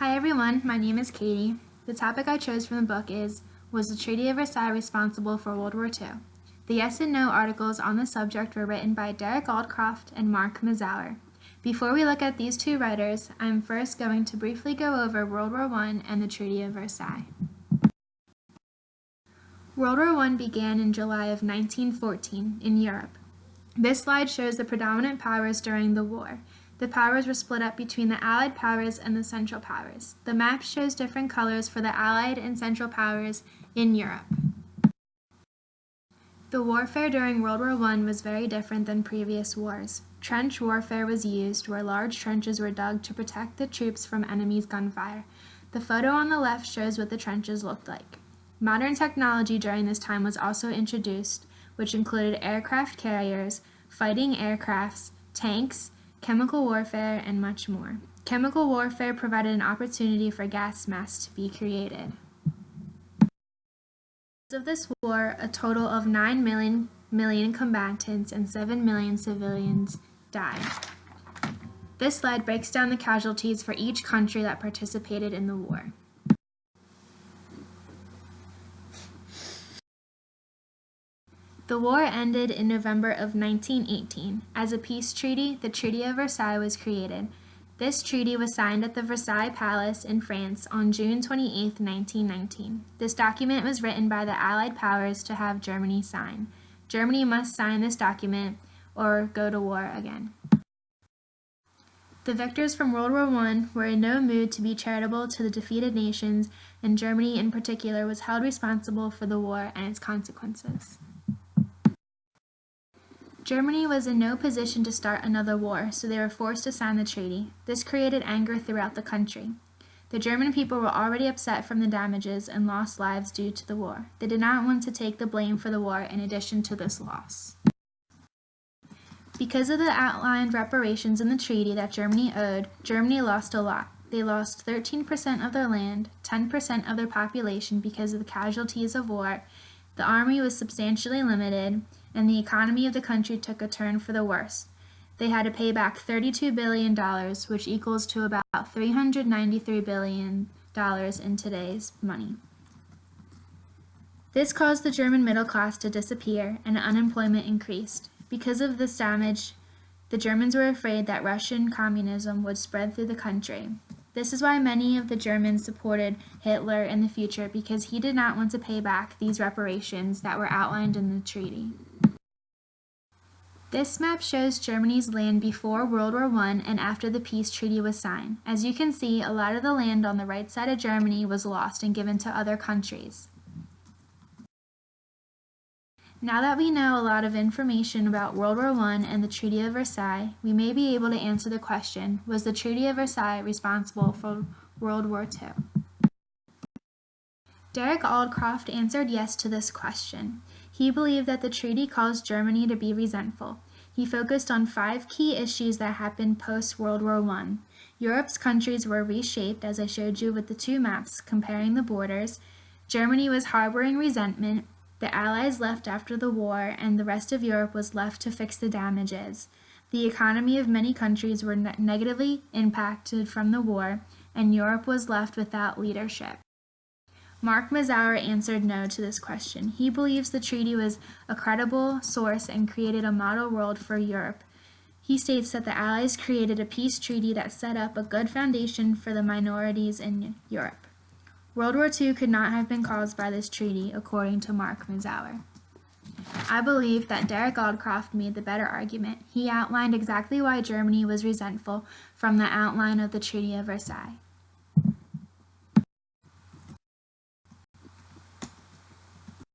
Hi everyone, my name is Katie. The topic I chose from the book Was the Treaty of Versailles responsible for World War II? The yes and no articles on the subject were written by Derek Aldcroft and Mark Mazauer. Before we look at these two writers, I'm first going to briefly go over World War I and the Treaty of Versailles. World War I began in July of 1914 in Europe. This slide shows the predominant powers during the war. The powers were split up between the Allied powers and the Central powers. The map shows different colors for the Allied and Central powers in Europe. The warfare during World War I was very different than previous wars. Trench warfare was used, where large trenches were dug to protect the troops from enemies' gunfire. The photo on the left shows what the trenches looked like. Modern technology during this time was also introduced, which included aircraft carriers, fighting aircrafts, tanks, chemical warfare, and much more. Chemical warfare provided an opportunity for gas masks to be created. Because of this war, a total of 9 million combatants and 7 million civilians died. This slide breaks down the casualties for each country that participated in the war. The war ended in November of 1918. As a peace treaty, the Treaty of Versailles was created. This treaty was signed at the Versailles Palace in France on June 28, 1919. This document was written by the Allied powers to have Germany sign. Germany must sign this document or go to war again. The victors from World War I were in no mood to be charitable to the defeated nations, and Germany in particular was held responsible for the war and its consequences. Germany was in no position to start another war, so they were forced to sign the treaty. This created anger throughout the country. The German people were already upset from the damages and lost lives due to the war. They did not want to take the blame for the war in addition to this loss. Because of the outlined reparations in the treaty that Germany owed, Germany lost a lot. They lost 13% of their land, 10% of their population because of the casualties of war. The army was substantially limited, and the economy of the country took a turn for the worse. They had to pay back $32 billion, which equals to about $393 billion in today's money. This caused the German middle class to disappear, and unemployment increased. Because of this damage, the Germans were afraid that Russian communism would spread through the country. This is why many of the Germans supported Hitler in the future, because he did not want to pay back these reparations that were outlined in the treaty. This map shows Germany's land before World War I and after the peace treaty was signed. As you can see, a lot of the land on the right side of Germany was lost and given to other countries. Now that we know a lot of information about World War I and the Treaty of Versailles, we may be able to answer the question, was the Treaty of Versailles responsible for World War II? Derek Aldcroft answered yes to this question. He believed that the treaty caused Germany to be resentful. He focused on 5 key issues that happened post-World War I. Europe's countries were reshaped, as I showed you with the 2 maps comparing the borders. Germany was harboring resentment. The Allies left after the war, and the rest of Europe was left to fix the damages. The economy of many countries were negatively impacted from the war, and Europe was left without leadership. Mark Mazauer answered no to this question. He believes the treaty was a credible source and created a model world for Europe. He states that the Allies created a peace treaty that set up a good foundation for the minorities in Europe. World War II could not have been caused by this treaty, according to Mark Mazauer. I believe that Derek Aldcroft made the better argument. He outlined exactly why Germany was resentful from the outline of the Treaty of Versailles.